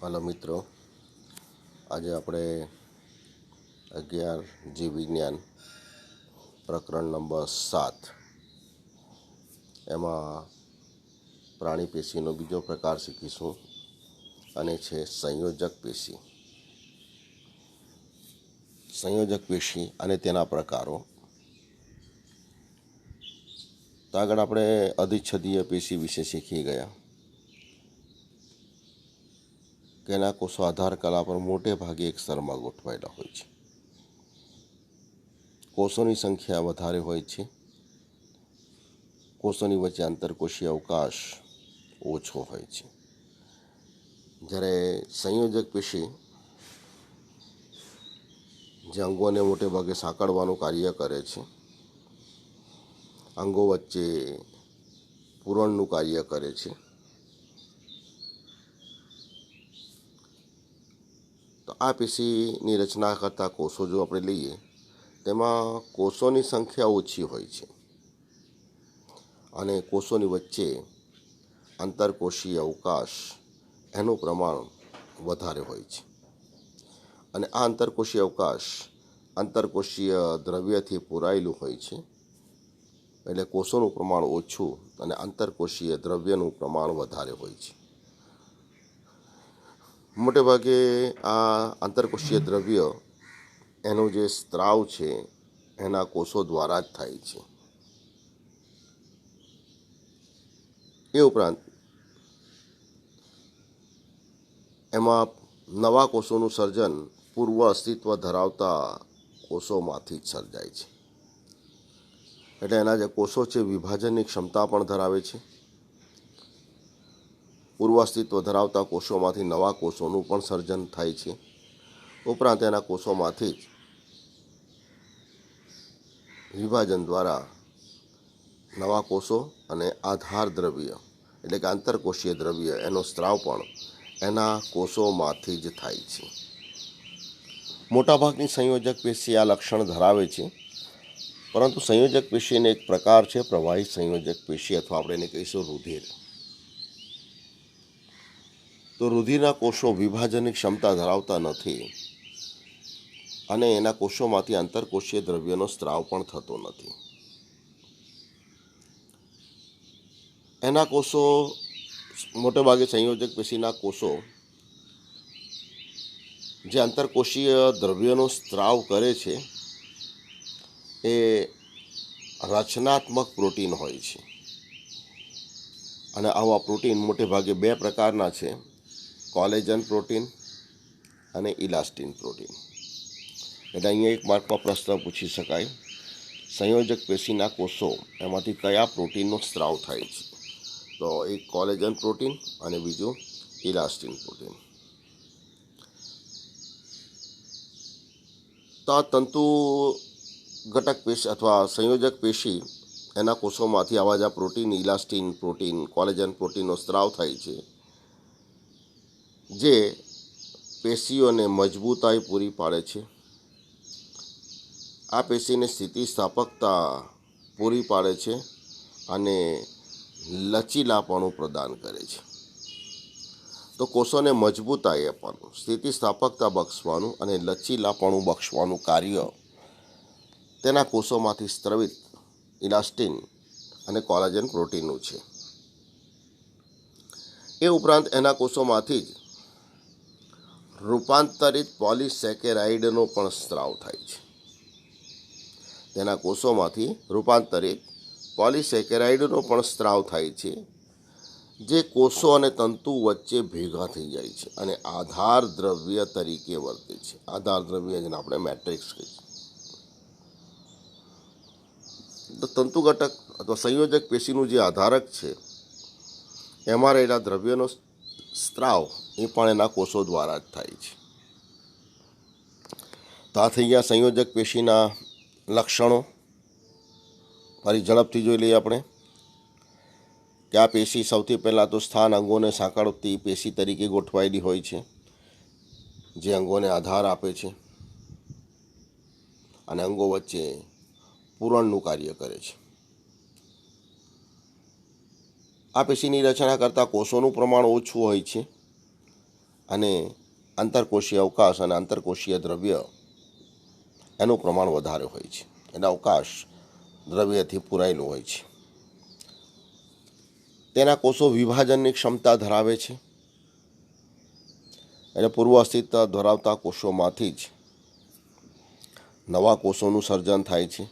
હાલો મિત્રો, આજે આપણે 11 જીવ વિજ્ઞાન પ્રકરણ નંબર 7 એમાં પ્રાણી પેશીનો બીજો પ્રકાર શીખીશું અને છે સંયોજક પેશી. સંયોજક પેશી અને તેના પ્રકારો. તો આગળ આપણે અધિચ્છદીય પેશી વિશે શીખી ગયા કે એના કોષો આધાર કલા પર મોટે ભાગે એક સ્તરમાં ગોઠવાયેલા હોય છે. કોષોની સંખ્યા વધારે હોય છે. કોષોની વચ્ચે આંતરકોષીય અવકાશ ઓછો હોય છે. જ્યારે સંયોજક પેશી જે અંગોને મોટે ભાગે સાંકળવાનું કાર્ય કરે છે, અંગો વચ્ચે પૂરણનું કાર્ય કરે છે, તો આ પેશીની રચના કરતા કોષો જો આપણે લઈએ તેમાં કોષોની સંખ્યા ઓછી હોય છે અને કોષોની વચ્ચે આંતરકોષીય અવકાશ એનું પ્રમાણ વધારે હોય છે. અને આ આંતરકોષીય અવકાશ આંતરકોષીય દ્રવ્યથી પૂરાયેલું હોય છે, એટલે કોષોનું પ્રમાણ ઓછું અને આંતરકોષીય દ્રવ્યનું પ્રમાણ વધારે હોય છે. મોટે ભાગે આ આંતરકોષીય દ્રવ્ય એનું જે સ્ત્રાવ છે એના કોષો દ્વારા જ થાય છે. એ ઉપરાંત એમાં નવા કોષોનું સર્જન પૂર્વ અસ્તિત્વ ધરાવતા કોષોમાંથી જ સર્જાય છે. એટલે એના જે કોષો છે વિભાજનની ક્ષમતા પણ ધરાવે છે. પૂર્વ અસ્તિત્વ ધરાવતા કોષોમાંથી નવા કોષોનું પણ સર્જન થાય છે. ઉપરાંત એના કોષોમાંથી જ વિભાજન દ્વારા નવા કોષો અને આધાર દ્રવ્ય એટલે કે આંતરકોષીય દ્રવ્ય એનો સ્ત્રાવ પણ એના કોષોમાંથી જ થાય છે. મોટાભાગની સંયોજક પેશી આ લક્ષણ ધરાવે છે, પરંતુ સંયોજક પેશીનો એક પ્રકાર છે પ્રવાહી સંયોજક પેશી, અથવા આપણે એને કહીશું રુધિર. તો રુધિરના કોષો વિભાજનની ક્ષમતા ધરાવતા નથી અને એના કોષોમાંથી આંતરકોષીય દ્રવ્યનો સ્ત્રાવ પણ થતો નથી. એના કોષો મોટેભાગે સંયોજક પેશીના કોષો જે આંતરકોષીય દ્રવ્યનો સ્ત્રાવ કરે છે એ રચનાત્મક પ્રોટીન હોય છે. અને આવા પ્રોટીન મોટે ભાગે બે પ્રકારના છે, કોલેજન પ્રોટીન અને ઇલાસ્ટિન પ્રોટીન. એટલે અહીંયા એક માર્કમાં પ્રશ્ન પૂછી શકાય, સંયોજક પેશીના કોષો એમાંથી કયા પ્રોટીનનો સ્ત્રાવ થાય છે? તો એક કોલેજન પ્રોટીન અને બીજું ઇલાસ્ટિન પ્રોટીન. તો આ તંતુ ઘટક પેશી અથવા સંયોજક પેશી એના કોષોમાંથી આવા જ પ્રોટીન, ઇલાસ્ટિન પ્રોટીન, કોલેજન પ્રોટીનનો સ્ત્રાવ થાય છે, જે પેશીઓને મજબૂતાઈ પૂરી પાડે છે. આ પેશીને સ્થિતિસ્થાપકતા પૂરી પાડે છે અને લચીલાપણું પ્રદાન કરે છે. તો કોષોને મજબૂતાઈ આપવાનું, સ્થિતિસ્થાપકતા બક્ષવાનું અને લચીલાપણું બક્ષવાનું કાર્ય તેના કોષોમાંથી સ્ત્રવિત ઇલાસ્ટિન અને કોલેજન પ્રોટીનનું છે. એ ઉપરાંત એના કોષોમાંથી જ રૂપાંતરિત પોલિસેકેરાઇડનો પણ સ્ત્રાવ થાય છે. તેના કોષોમાંથી રૂપાંતરિત પોલિસેકેરાઇડનો પણ સ્ત્રાવ થાય છે, જે કોષો અને તંતુ વચ્ચે ભેગા થઈ જાય છે અને આધાર દ્રવ્ય તરીકે વર્તે છે. આધાર દ્રવ્ય જેને આપણે મેટ્રિક્સ કહીએ. તો તંતુ ઘટક અથવા સંયોજક પેશીનું જે આધારક છે એમાં રહેલા દ્રવ્યનો સ્ત્રાવ એ પણ એના કોષો દ્વારા જ થાય છે. તો આ થઈ ગયા સંયોજક પેશીના લક્ષણો. ફરી ઝડપથી જોઈ લઈએ આપણે કે આ પેશી સૌથી પહેલાં તો સ્થાન અંગોને સાંકળતી પેશી તરીકે ગોઠવાયેલી હોય છે, જે અંગોને આધાર આપે છે અને અંગો વચ્ચે પૂરણનું કાર્ય કરે છે. આ પેશીની રચના કરતાં કોષોનું પ્રમાણ ઓછું હોય છે અને આંતરકોષીય અવકાશ અને આંતરકોષીય દ્રવ્ય એનું પ્રમાણ વધારે હોય છે. એટલે અવકાશ દ્રવ્યથી પૂરાયેલું હોય છે. તેના કોષો વિભાજનની ક્ષમતા ધરાવે છે. એટલે પૂર્વ અસ્તિત્વ ધરાવતા કોષોમાંથી જ નવા કોષોનું સર્જન થાય છે.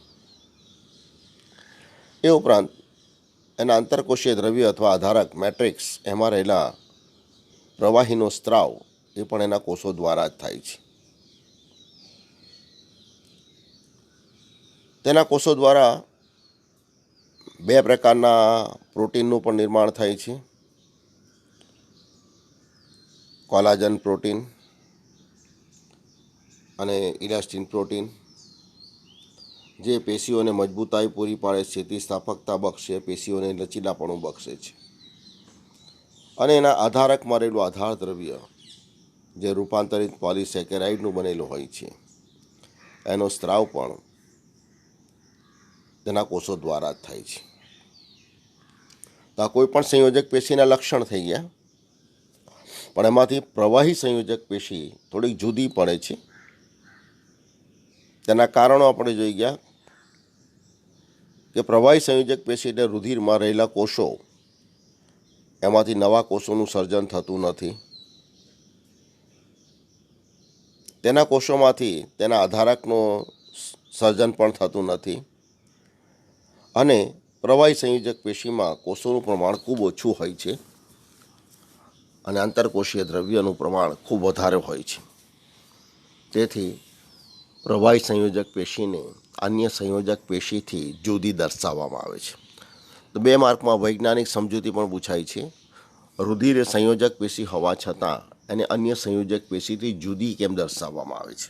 એ ઉપરાંત એના આંતરકોષીય દ્રવ્ય અથવા આધારક મેટ્રિક્સ એમાં રહેલા પ્રવાહીનો સ્ત્રાવ એ પણ એના કોષો દ્વારા જ થાય છે. તેના કોષો દ્વારા બે પ્રકારના પ્રોટીનનું પણ નિર્માણ થાય છે. કોલાજન પ્રોટીન અને ઇલાસ્ટિન પ્રોટીન, જે પેશીઓને મજબૂતાઈ પૂરી પાડે, સ્થિતિસ્થાપકતા બક્ષે, પેશીઓને લચીલાપણું બક્ષે છે. અને એના આધારકમાં રહેલું આધાર દ્રવ્ય જે રૂપાંતરિત પોલિસેકેરાઇડનું બનેલું હોય છે, એનો સ્ત્રાવ પણ તેના કોષો દ્વારા જ થાય છે. તો આ કોઈ પણ સંયોજક પેશીના લક્ષણ થઈ ગયા, પણ એમાંથી પ્રવાહી સંયોજક પેશી થોડીક જુદી પડે છે. તેના કારણો આપણે જોઈ ગયા કે પ્રવાહી સંયોજક પેશી એટલે રુધિરમાં રહેલા કોષો, એમાંથી નવા કોષોનું સર્જન થતું નથી. તેના કોષોમાંથી તેના આધારકનું સર્જન પણ થતું નથી. અને પ્રવાહી સંયોજક પેશીમાં કોષોનું પ્રમાણ ખૂબ ઓછું હોય છે અને આંતરકોષીય દ્રવ્યનું પ્રમાણ ખૂબ વધારે હોય છે. તેથી પ્રવાહી સંયોજક પેશીને અન્ય સંયોજક પેશીથી જુદી દર્શાવવામાં આવે છે. તો 2 માર્કમાં વૈજ્ઞાનિક સમજૂતી પણ પૂછાય છે. રુધિર એ સંયોજક પેશી હોવા છતાં એને અન્ય સંયોજક પેશીથી જુદી કેમ દર્શાવવામાં આવે છે.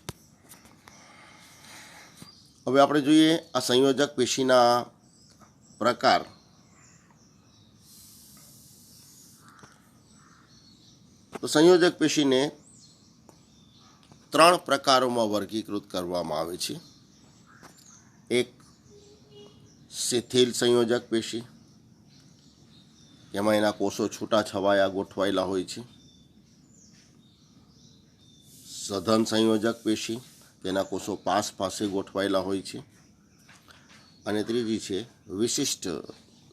હવે આપણે જોઈએ આ સંયોજક પેશીના પ્રકાર. તો સંયોજક પેશીને 3 પ્રકારોમાં વર્ગીકૃત કરવામાં આવે છે. એક શિથિલ સંયોજક પેશી, એમાં એના કોષો છૂટા છવાયા ગોઠવાયેલા હોય છે. સઘન સંયોજક પેશી, તેના કોષો પાસે ગોઠવાયેલા હોય છે. અને ત્રીજી છે વિશિષ્ટ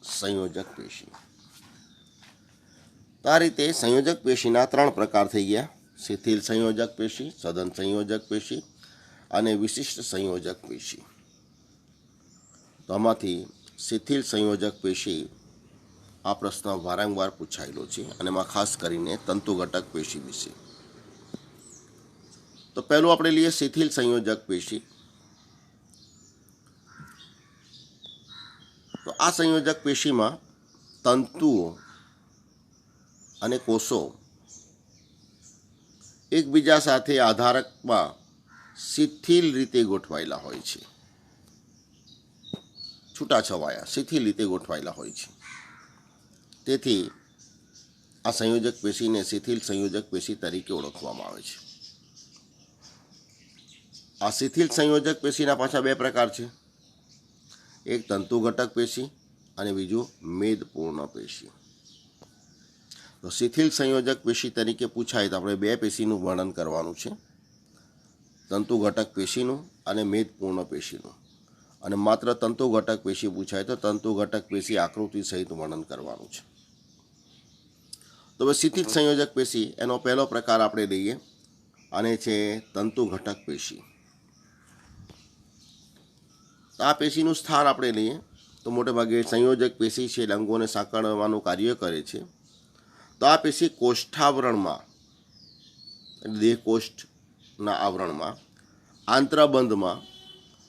સંયોજક પેશી. આ રીતે સંયોજક પેશીના 3 પ્રકાર થઈ ગયા: શિથિલ સંયોજક પેશી, સઘન સંયોજક પેશી અને વિશિષ્ટ સંયોજક પેશી. તો આમાંથી શિથિલ સંયોજક પેશી આ પ્રશ્ન વારંવાર પૂછાયેલો છે, અને એમાં ખાસ કરીને તંતુઘટક પેશી વિશે. તો પહેલું આપણે લઈએ શિથિલ સંયોજક પેશી. તો આ સંયોજક પેશીમાં તંતુઓ અને કોષો એકબીજા સાથે આધારકમાં શિથિલ રીતે ગોઠવાયેલા હોય છે. છૂટાછવાયા શિથિલ રીતે ગોઠવાયેલા હોય છે. તેથી આ સંયોજક પેશીને શિથિલ સંયોજક પેશી તરીકે ઓળખવામાં આવે છે. આ શિથિલ સંયોજક પેશીના પાછા 2 પ્રકાર છે. એક તંતુઘટક પેશી અને બીજું મેદપૂર્ણ પેશી. તો શિથિલ સંયોજક પેશી તરીકે પૂછાય તો આપણે 2 પેશીનું વર્ણન કરવાનું છે: તંતુઘટક પેશીનું અને મેદપૂર્ણ પેશીનું. અને માત્ર તંતુઘટક પેશી પૂછાય તો તંતુઘટક પેશી આકૃતિ સહિત વર્ણન કરવાનું છે. તો હવે શિથિલ સંયોજક પેશી એનો પહેલો પ્રકાર આપણે લઈએ, અને છે તંતુઘટક પેશી. આ પેશીનું સ્થાન આપણે લઈએ તો મોટે ભાગે સંયોજક પેશી છે, અંગોને સાંકળવાનું કાર્ય કરે છે. તો આ પેશી કોષ્ઠાવરણમાં, દેહકોષ્ઠના આવરણમાં, આંત્રબંધમાં,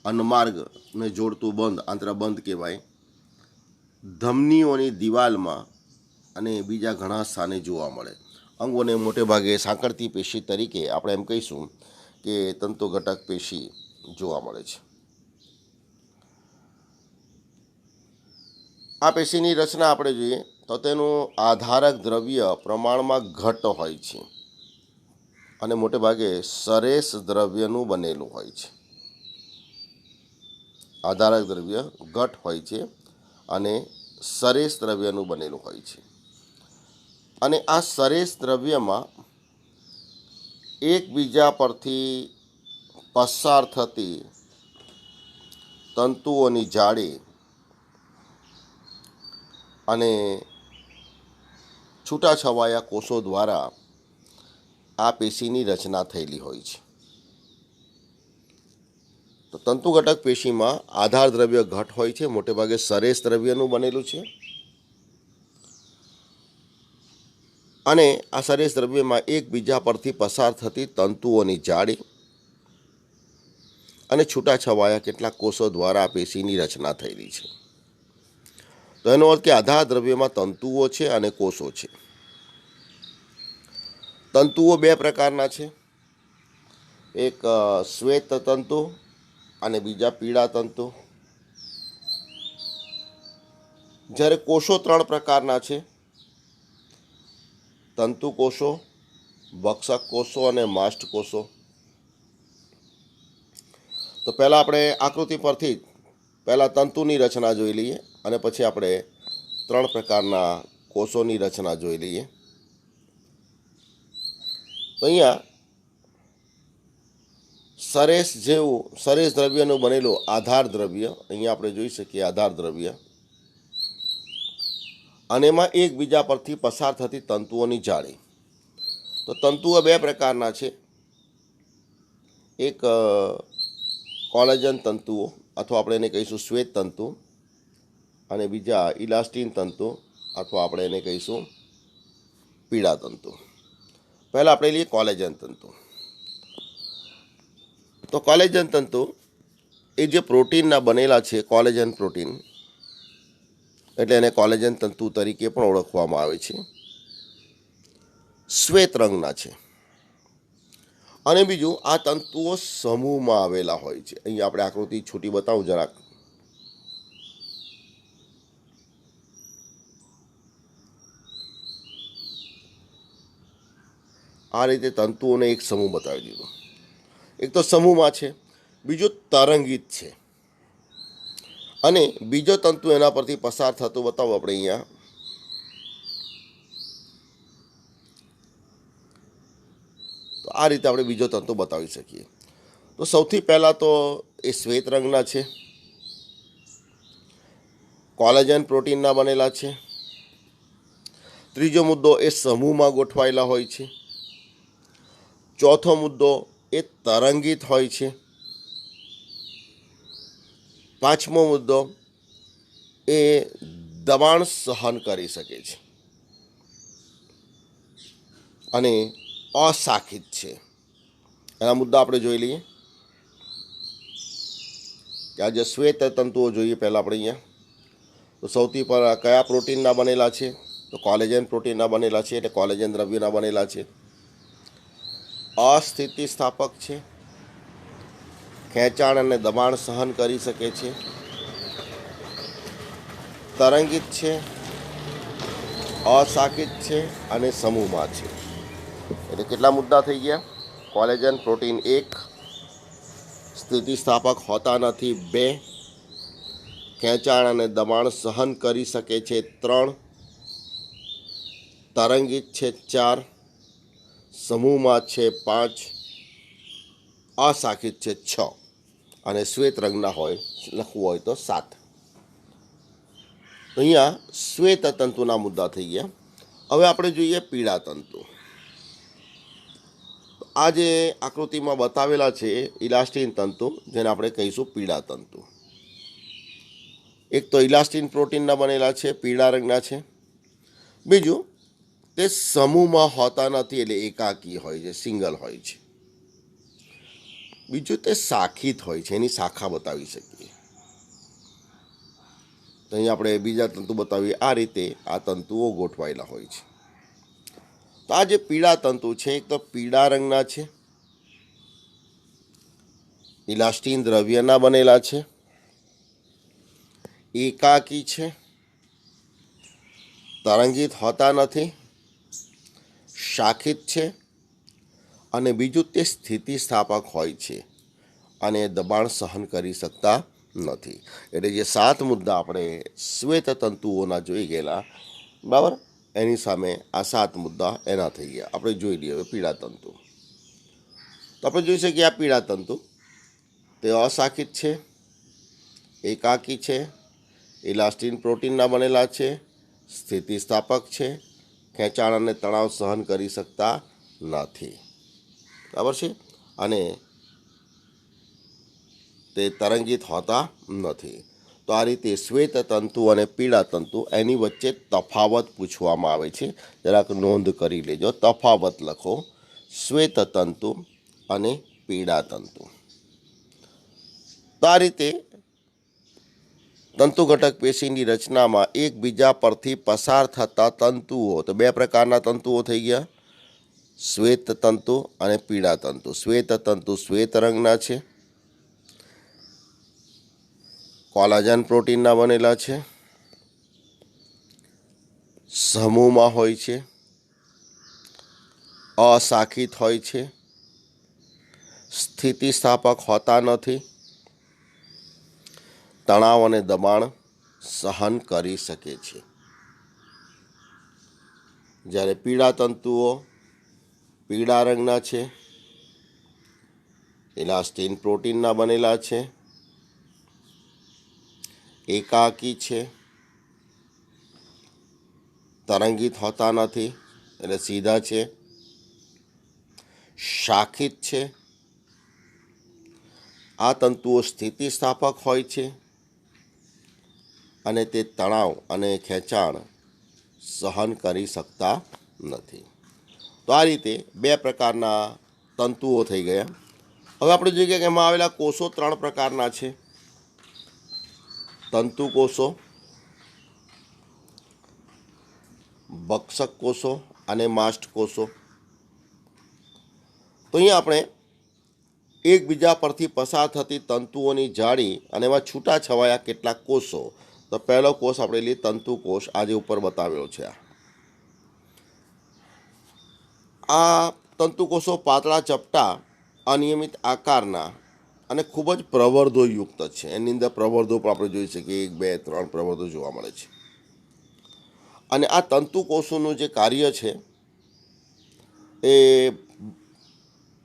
અન્નમાર્ગને જોડતું બંધ આંત્રબંધ કહેવાય, ધમનીઓની દિવાલમાં અને બીજા ઘણા સ્થાને જોવા મળે. અંગોને મોટે ભાગે સાંકળતી પેશી તરીકે આપણે એમ કહીશું કે તંતુઘટક પેશી જોવા મળે છે. આ પેશીની રચના આપણે જોઈએ તો તેનું આધારક દ્રવ્ય પ્રમાણમાં ઘટ હોય છે અને મોટે ભાગે સરેશ દ્રવ્યનું બનેલું હોય છે. આધારક દ્રવ્ય ઘટ હોય છે અને સરેશ દ્રવ્યનું બનેલું હોય છે. અને આ સરેશ દ્રવ્યમાં એકબીજા પરથી પસાર થતી તંતુઓની જાળી અને છૂટાછવાયા કોષો દ્વારા આ પેશીની રચના થયેલી હોય છે. તો તંતુ ઘટક પેશીમાં આધાર દ્રવ્ય ઘટ હોય છે, મોટેભાગે સરેશ દ્રવ્યનું બનેલું છે. અને આ સરેશ દ્રવ્યમાં એકબીજા પરથી પસાર થતી તંતુઓની જાળી અને છૂટાછવાયા કેટલાક કોષો દ્વારા આ પેશીની રચના થયેલી છે. તો એનો અર્થ કે આધાર દ્રવ્યમાં તંતુઓ છે અને કોષો છે. તંતુઓ બે પ્રકારના છે, એક શ્વેત તંતુ અને બીજા પીળા તંતુ. જ્યારે કોષો ત્રણ પ્રકારના છે, તંતુ કોષો, ભક્ષક કોષો અને માસ્ટ કોષો. તો પહેલાં આપણે આકૃતિ પરથી પહેલાં તંતુની રચના જોઈ લઈએ અને પછી આપણે ત્રણ પ્રકારના કોષોની રચના જોઈ લઈએ. તો અહીંયા સરેશ દ્રવ્યનું બનેલું આધાર દ્રવ્ય અહીંયા આપણે જોઈ શકીએ, આધાર દ્રવ્ય, અને એમાં એકબીજા પરથી પસાર થતી તંતુઓની જાળી. તો તંતુઓ બે પ્રકારના છે, એક કોલેજન તંતુઓ અથવા આપણે એને કહીશું શ્વેત તંતુ, અને બીજા ઇલાસ્ટીન તંતુ અથવા આપણે એને કહીશું પીળા તંતુ. પહેલાં આપણે લઈએ કોલેજન તંતુ. તો કોલેજન તંતુ એ જે પ્રોટીનના બનેલા છે, કોલેજન પ્રોટીન, એટલે એને કોલેજન તંતુ તરીકે પણ ઓળખવામાં આવે છે. શ્વેત રંગના છે. અને બીજું, આ તંતુઓ સમૂહમાં આવેલા હોય છે. અહીંયા આપણે આકૃતિ છોટી બતાવું જરાક. આ રીતે તંતુઓને એક સમૂહ બતાવી દીધો. એક તો સમૂહમાં છે, બીજો તરંગિત છે, અને બીજો તંતુ એના પરથી પસાર થતું બતાવો આપણે અહીંયા. તો આ રીતે આપણે બીજો તંતુ બતાવી શકીએ. તો સૌથી પહેલાં તો એ શ્વેત રંગના છે, કોલેજન પ્રોટીનના બનેલા છે. ત્રીજો મુદ્દો, એ સમૂહમાં ગોઠવાયેલા હોય છે. ચોથો મુદ્દો, એ તરંગિત હોય છે. પાંચમો મુદ્દો, એ દબાણ સહન કરી શકે છે અને અશાખિત છે. એના મુદ્દા આપણે જોઈ લઈએ કે આ જે શ્વેત તંતુઓ જોઈએ પહેલાં આપણે અહીંયા. તો સૌથી પહેલાં કયા પ્રોટીનના બનેલા છે? તો કોલેજન પ્રોટીનના બનેલા છે, એટલે કોલેજન દ્રવ્યના બનેલા છે. અસ્થિતિસ્થાપક છે, ખેંચાણ અને દબાણ સહન કરી શકે છે, તરંગિત છે, અશાખિત છે અને સમૂહમાં છે. એટલે કેટલા મુદ્દા થઈ ગયા? કોલેજન પ્રોટીન 1, સ્થિતિસ્થાપક હોતા નથી 2, ખેંચાણ અને દબાણ સહન કરી શકે છે 3, તરંગિત છે 4, સમૂહમાં છે 5, અશાખિત છે 6 અને શ્વેત રંગના હોય લખવું હોય તો 7. અહીંયા શ્વેત તંતુના મુદ્દા થઈ ગયા. હવે આપણે જોઈએ પીળા તંતુ. આ જે આકૃતિમાં બતાવેલા છે ઇલાસ્ટીન તંતુ, જેને આપણે કહીશું પીળા તંતુ. એક તો ઇલાસ્ટીન પ્રોટીનના બનેલા છે, પીળા રંગના છે. બીજું, તે સમૂહમાં હોતા નથી, એટલે એકાકી હોય છે, સિંગલ હોય છે. બીજું, તે શાખિત હોય છે, એની શાખા બતાવી શકીએ. તો અહીં આપણે બીજા તંતુ બતાવીએ. આ રીતે આ તંતુઓ ગોઠવાયેલા હોય છે. તો આ જે પીળા તંતુ છે, એક તો પીળા રંગના છે, ઇલાસ્ટીન દ્રવ્યના બનેલા છે, એકાકી છે, તરંગિત હોતા નથી, શાખિત છે, અને બીજું, તે સ્થિતિસ્થાપક હોય છે અને દબાણ સહન કરી શકતા નથી. એટલે જે 7 મુદ્દા આપણે શ્વેત તંતુઓના જોઈ ગયેલા, બરાબર, એની સામે આ 7 મુદ્દા એના થઈ ગયા. આપણે જોઈ લઈએ હવે પીળા તંતુ. તો આપણે જોઈ શકીએ આ પીળા તંતુ તે અશાખિત છે, એકાકી છે, ઇલાસ્ટિન પ્રોટીનના બનેલા છે, સ્થિતિસ્થાપક છે, ખેંચાણ અને તણાવ સહન કરી શકતા નથી, બરાબર છે, અને તે તરંગિત હોતા નથી. તો આ રીતે શ્વેત તંતુ અને પીળા તંતુ એની વચ્ચે તફાવત પૂછવામાં આવે છે. જરાક નોંધ કરી લેજો, તફાવત લખો, શ્વેત તંતુ અને પીળા તંતુ. તો આ રીતે તંતુ ઘટક પેશીની રચનામાં એકબીજા પરથી પસાર થતા તંતુઓ, તો બે પ્રકારના તંતુઓ થઈ ગયા, શ્વેત તંતુ અને પીળા તંતુ. શ્વેત તંતુ શ્વેત રંગના છે, કોલાજન પ્રોટીનના બનેલા છે, સમૂહમાં હોય છે, અશાખિત હોય છે, સ્થિતિસ્થાપક હોતા નથી, તણાવ અને દબાણ સહન કરી શકે છે. જ્યારે પીળા તંતુઓ પીળા રંગના છે, ઇલાસ્ટિન પ્રોટીનના બનેલા છે, એકાકી છે, તરંગિત હોતા નથી એટલે સીધા છે, શાખિત છે. આ તંતુઓ સ્થિતિસ્થાપક હોય છે અને તે તણાવ અને ખેંચાણ સહન કરી શકતા નથી. તો આ રીતે બે પ્રકારના તંતુઓ થઈ ગયા. હવે આપણે જોઈએ કે એમાં આવેલા કોષો ત્રણ પ્રકારના છે, તંતુ કોષો, ભક્ષક કોષો અને માસ્ટ કોષો. તો અહીંયા આપણે એકબીજા પરથી પસાર થતી તંતુઓની જાળી અને એમાં છૂટા છવાયા કેટલાક કોષો. તો પહેલો કોષ આપણે લઈએ તંતુ કોષ, આજે ઉપર બતાવ્યો છે. આ તંતુ કોષો પાતળા ચપટા અનિયમિત આકારના અને ખૂબ જ પ્રવર્ધોયુક્ત છે. એની અંદર પ્રવર્ધો પણ આપણે જોઈ શકીએ, 1, 2, 3 પ્રવર્ધો જોવા મળે છે. અને આ તંતુ કોષોનું જે કાર્ય છે એ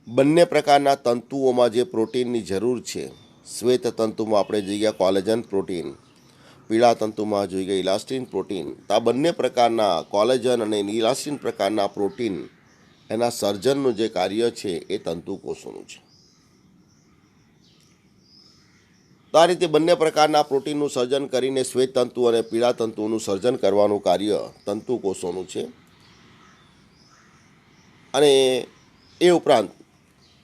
બંને પ્રકારના તંતુઓમાં જે પ્રોટીનની જરૂર છે, શ્વેત તંતુમાં આપણે જોઈએ કોલેજન પ્રોટીન, પીળા તંતુમાં જોઈએ ઇલાસ્ટિન પ્રોટીન. તો આ બંને પ્રકારના કોલેજન અને ઇલાસ્ટિન પ્રકારના પ્રોટીન એના સર્જનનું જે કાર્ય છે એ તંતુ કોષોનું છે. તો આ રીતે બંને પ્રકારના પ્રોટીનનું સર્જન કરીને શ્વેત તંતુ અને પીળા તંતુઓનું સર્જન કરવાનું કાર્ય તંતુ કોષોનું છે. અને એ ઉપરાંત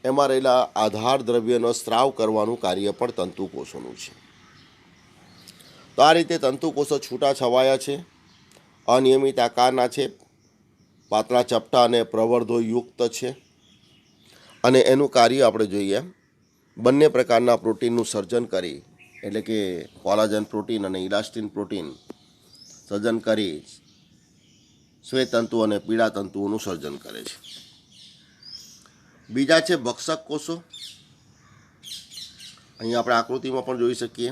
એમાં રહેલા આધાર દ્રવ્યનો સ્ત્રાવ કરવાનું કાર્ય પણ તંતુ કોષોનું છે. તો આ રીતે તંતુ કોષો છૂટા છવાયા છે, અનિયમિત આકારના છે, પાતળા ચપટા અને પ્રવર્ધોયુક્ત છે, અને એનું કાર્ય આપણે જોઈએ બંને પ્રકારના પ્રોટીનનું સર્જન કરી, એટલે કે કોલાજન પ્રોટીન અને ઇલાસ્ટિન પ્રોટીન સર્જન કરી શ્વેત તંતુ અને પીળા તંતુઓનું સર્જન કરે છે. બીજા છે ભક્ષક કોષો. અહીંયા આપણે આકૃતિમાં પણ જોઈ શકીએ,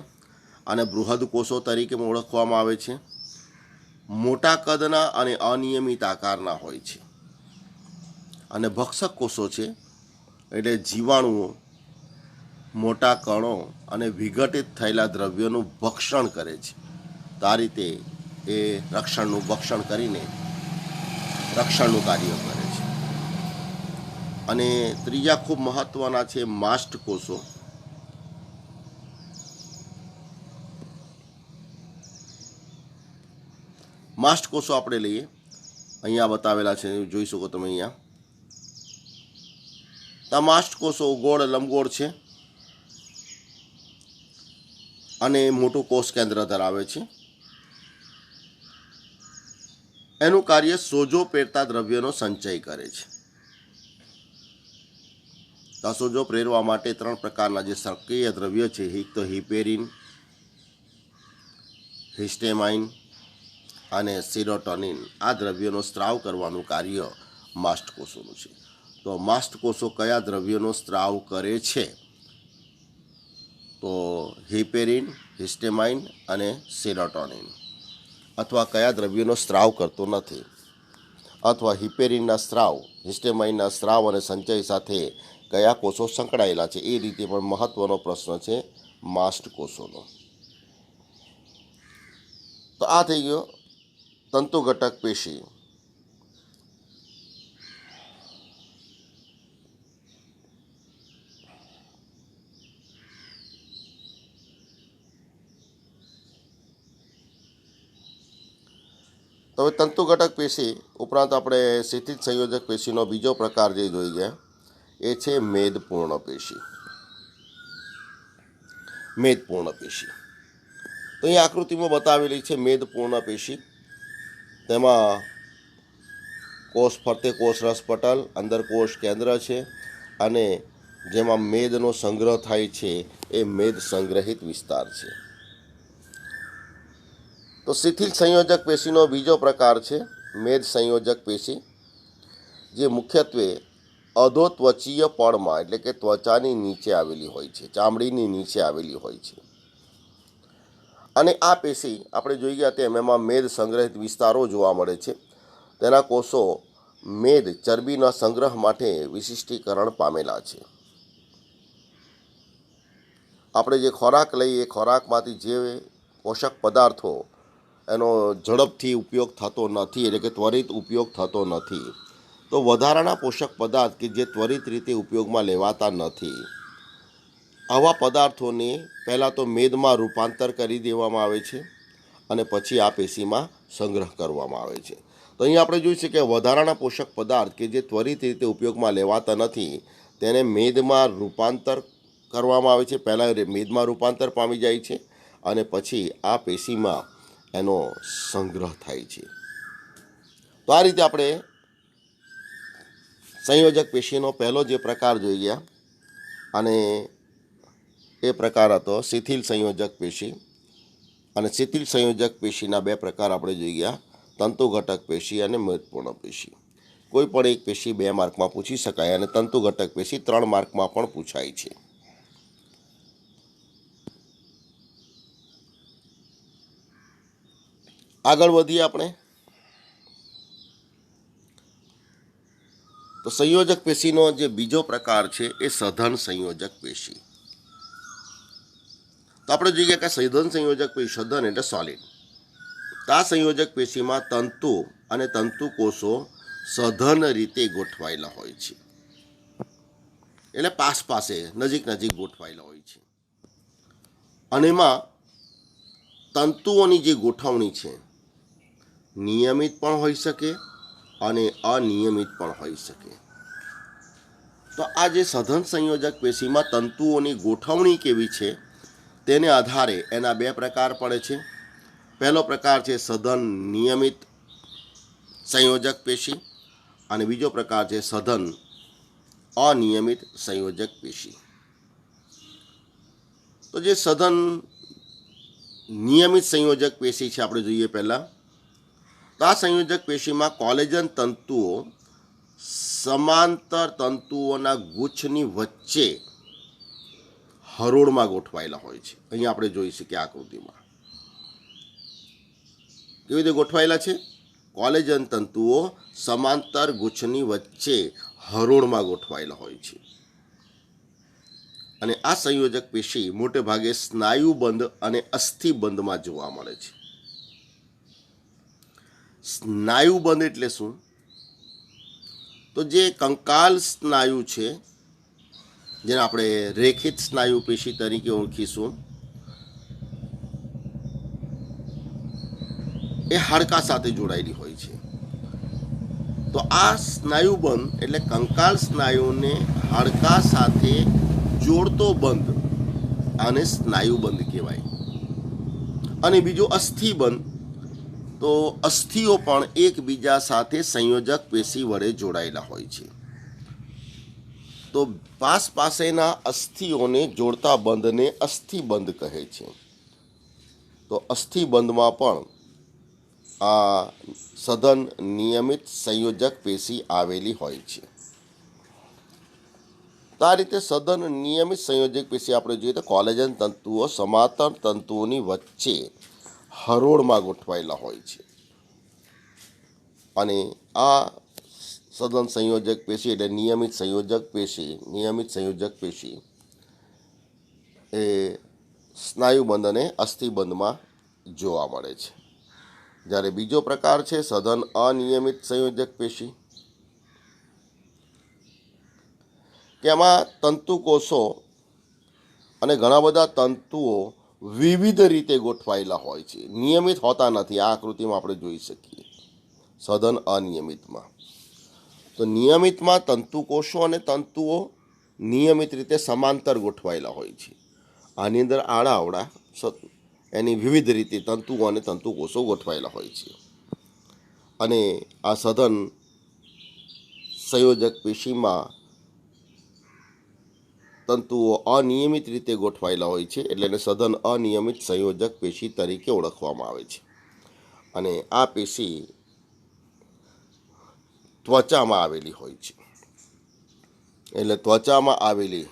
અને બૃહદ કોષો તરીકે ઓળખવામાં આવે છે. મોટા કદના અને અનિયમિત આકારના હોય છે. અને ભક્ષક કોષો છે એટલે જીવાણુઓ, મોટા કણો અને વિઘટિત થયેલા દ્રવ્યોનું ભક્ષણ કરે છે. તો આ રીતે એ રક્ષણનું ભક્ષણ કરીને રક્ષણનું કાર્ય કરે છે. અને ત્રીજા ખૂબ મહત્ત્વના છે માસ્ટ કોષો. માસ્ટ કોષો આપણે લઈએ, અહીંયા બતાવેલા છે, જોઈ શકો તમે અહીંયા. આ માસ્ટ કોષો ગોળ લંબગોળ છે અને મોટું કોષ કેન્દ્ર ધરાવે છે. એનું કાર્ય સોજો પ્રેરતા દ્રવ્યનો સંચય કરે છે. આ સોજો પ્રેરવા માટે ત્રણ પ્રકારના જે સક્રિય દ્રવ્ય છે, એક તો હિપેરિન, હિસ્ટેમાઇન અને સેરોટોનિન, આ દ્રવ્યોનો સ્ત્રાવ કરવાનું કાર્ય માસ્ટ કોષોનું છે. તો માસ્ટ કોષો કયા દ્રવ્યોનો સ્ત્રાવ કરે છે? તો હિપેરિન, હિસ્ટેમાઇન અને સેરોટોનિન. અથવા કયા દ્રવ્યોનો સ્ત્રાવ કરતો નથી? અથવા હિપેરિનના સ્રાવ, હિસ્ટેમાઇનના સ્રાવ અને સંચય સાથે કયા કોષો સંકળાયેલા છે, એ રીતે પણ મહત્વનો પ્રશ્ન છે માસ્ટ કોષોનો. તો આ થઈ ગયો તંતુ ઘટક પેશી. તો હવે તંતુ ઘટક પેશી ઉપરાંત આપણે શિથિલ સંયોજક પેશીનો બીજો પ્રકાર જે જોઈ ગયા એ છે મેદપૂર્ણ પેશી. મેદપૂર્ણ પેશી તો અહીં આકૃતિમાં બતાવેલી છે મેદપૂર્ણ પેશી. તેમાં કોષ ફરતે કોષ રસ પટલ, અંદર કોષ કેન્દ્ર છે અને જેમાં મેદનો સંગ્રહ થાય છે એ મેદ સંગ્રહિત વિસ્તાર છે. તો શિથિલ સંયોજક પેશીનો બીજો પ્રકાર છે મેદ સંયોજક પેશી, જે મુખ્યત્વે અધોત્વચીય પળમાં એટલે કે ત્વચાની નીચે આવેલી હોય છે, ચામડીની નીચે આવેલી હોય છે. અને આ પેશી આપણે જોઈ ગયા તેમ એમાં મેદ સંગ્રહિત વિસ્તારો જોવા મળે છે. તેના કોષો મેદ ચરબીના સંગ્રહ માટે વિશિષ્ટીકરણ પામેલા છે. આપણે જે ખોરાક લઈએ એ ખોરાકમાંથી જે પોષક પદાર્થો એનો ઝડપથી ઉપયોગ થતો નથી, એટલે કે ત્વરિત ઉપયોગ થતો નથી, તો વધારાના પોષક પદાર્થ કે જે ત્વરિત રીતે ઉપયોગમાં લેવાતા નથી, આવા પદાર્થોને પહેલાં તો મેદમાં રૂપાંતર કરી દેવામાં આવે છે અને પછી આ પેશીમાં સંગ્રહ કરવામાં આવે છે. તો અહીં આપણે જોઈશું કે વધારાના પોષક પદાર્થ કે જે ત્વરિત રીતે ઉપયોગમાં લેવાતા નથી તેને મેદમાં રૂપાંતર કરવામાં આવે છે. પહેલાં મેદમાં રૂપાંતર પામી જાય છે અને પછી આ પેશીમાં એનો સંગ્રહ થાય છે. તો આ રીતે આપણે સંયોજક પેશીનો પહેલો જે પ્રકાર જોઈ ગયા અને એ પ્રકાર હતો શિથિલ સંયોજક પેશી. અને શિથિલ સંયોજક પેશીના બે પ્રકાર આપણે જોઈ ગયા, તંતુ ઘટક પેશી અને મેદપૂર્ણ પેશી. કોઈ પણ એક પેશી 2 માર્કમાં પૂછી શકાય અને તંતુ ઘટક પેશી 3 માર્કમાં પણ પૂછાય છે. આગળ વધીએ આપણે. તો સંયોજક પેશીનો જે બીજો પ્રકાર છે એ સઘન સંયોજક પેશી. તો આપણે જોઈએ કે સઘન સંયોજક પેશી, સઘન એટલે સોલિડ. આ સંયોજક પેશીમાં તંતુ અને તંતુ કોષો સઘન રીતે ગોઠવાયેલા હોય છે, એટલે પાસે નજીક ગોઠવાયેલા હોય છે. અને એમાં તંતુઓની જે ગોઠવણી છે નિયમિત પણ હોઈ શકે અને અનિયમિત પણ હોઈ શકે. તો આ જે સઘન સંયોજક પેશીમાં તંતુઓની ગોઠવણી કેવી છે તેને આધારે એના 2 પ્રકાર પડે છે. પહેલો પ્રકાર છે સઘન નિયમિત સંયોજક પેશી અને બીજો પ્રકાર છે સઘન અનિયમિત સંયોજક પેશી. તો જે સઘન નિયમિત સંયોજક પેશી છે આપણે જોઈએ પહેલાં. તો આ સંયોજક પેશીમાં કોલેજન તંતુઓ સમાંતર તંતુઓના ગુચ્છની વચ્ચે હરોળમાં ગોઠવાયેલા હોય છે. અહીંયા આપણે જોઈ શકીએ આકૃતિમાં કેવી રીતે ગોઠવાયેલા છે. કોલેજન તંતુઓ સમાંતર ગુચ્છની વચ્ચે હરોળમાં ગોઠવાયેલા હોય છે. અને આ સંયોજક પેશી મોટે ભાગે સ્નાયુબંધ અને અસ્થિબંધમાં જોવા મળે છે. સ્નાયુબંધ એટલે શું? તો જે કંકાલ સ્નાયુ છે, જેને આપણે રેખિત સ્નાયુ પેશી તરીકે ઓળખીશું, એ હાડકા સાથે જોડાયેલી હોય છે. તો આ સ્નાયુબંધ એટલે કંકાલ સ્નાયુને હાડકા સાથે જોડતો બંધ આને સ્નાયુબંધ કહેવાય. અને બીજો અસ્થિબંધ, તો અસ્થિઓ પણ એકબીજા સાથે સંયોજક પેશી વડે જોડાયેલા હોય છે. તો પાસેના અસ્થિઓને જોડતા બંધને અસ્થિબંધ કહે છે. તો અસ્થિબંધમાં પણ આ સઘન નિયમિત સંયોજક પેશી આવેલી હોય છે. તો આ રીતે સઘન નિયમિત સંયોજક પેશી આપણે જોઈએ તો કોલેજન તંતુઓ સમાંતર તંતુઓની વચ્ચે હરોળમાં ગોઠવાયેલા હોય છે. અને આ સઘન સંયોજક પેશી એટલે નિયમિત સંયોજક પેશી એ સ્નાયુબંધ અને અસ્થિબંધમાં જોવા મળે છે. જ્યારે બીજો પ્રકાર છે સઘન અનિયમિત સંયોજક પેશી, કે એમાં તંતુકોષો અને ઘણા બધા તંતુઓ વિવિધ રીતે ગોઠવાયેલા હોય છે, નિયમિત હોતા નથી. આ આકૃતિમાં આપણે જોઈ શકીએ સઘન અનિયમિતમાં. તો નિયમિતમાં તંતુકોષો અને તંતુઓ નિયમિત રીતે સમાંતર ગોઠવાયેલા હોય છે. આની અંદર આડાઅવળા એની વિવિધ રીતે તંતુઓ અને તંતુકોષો ગોઠવાયેલા હોય છે. અને આ સઘન સંયોજક પેશીમાં તંતુઓ અનિયમિત રીતે ગોઠવાયેલા હોય છે, એટલે એને સઘન અનિયમિત સંયોજક પેશી તરીકે ઓળખવામાં આવે છે. અને આ પેશી ત્વચામાં આવેલી હોય છે. એટલે ત્વચામાં આવેલી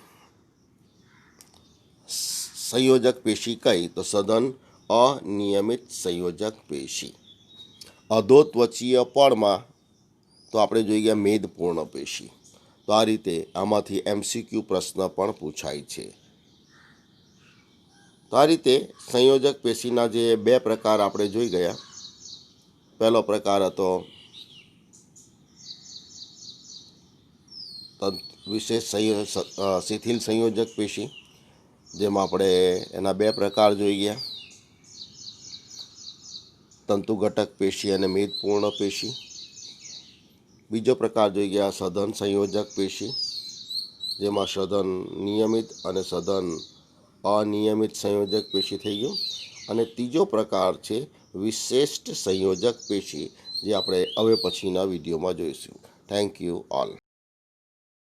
સંયોજક પેશી કઈ? તો સઘન અનિયમિત સંયોજક પેશી. અધોત્વચીય પળમાં તો આપણે જોઈ ગયા મેદપૂર્ણ પેશી. તો આ રીતે આમાંથી MCQ પ્રશ્ન પણ પૂછાય છે. તો આ રીતે સંયોજક પેશીના જે બે પ્રકાર આપણે જોઈ ગયા. પહેલો પ્રકાર હતો વિશેષ શિથિલ સંયોજક પેશી, જેમાં આપણે એના બે પ્રકાર જોઈ ગયા, તંતુઘટક પેશી અને મેદપૂર્ણ પેશી. બીજો પ્રકાર જોઈ ગયા સઘન સંયોજક પેશી, જેમાં સઘન નિયમિત અને સઘન અનિયમિત સંયોજક પેશી થઈ ગયું. અને ત્રીજો પ્રકાર છે વિશિષ્ટ સંયોજક પેશી, જે આપણે હવે પછીના વિડીયોમાં જોઈશું. Thank you all.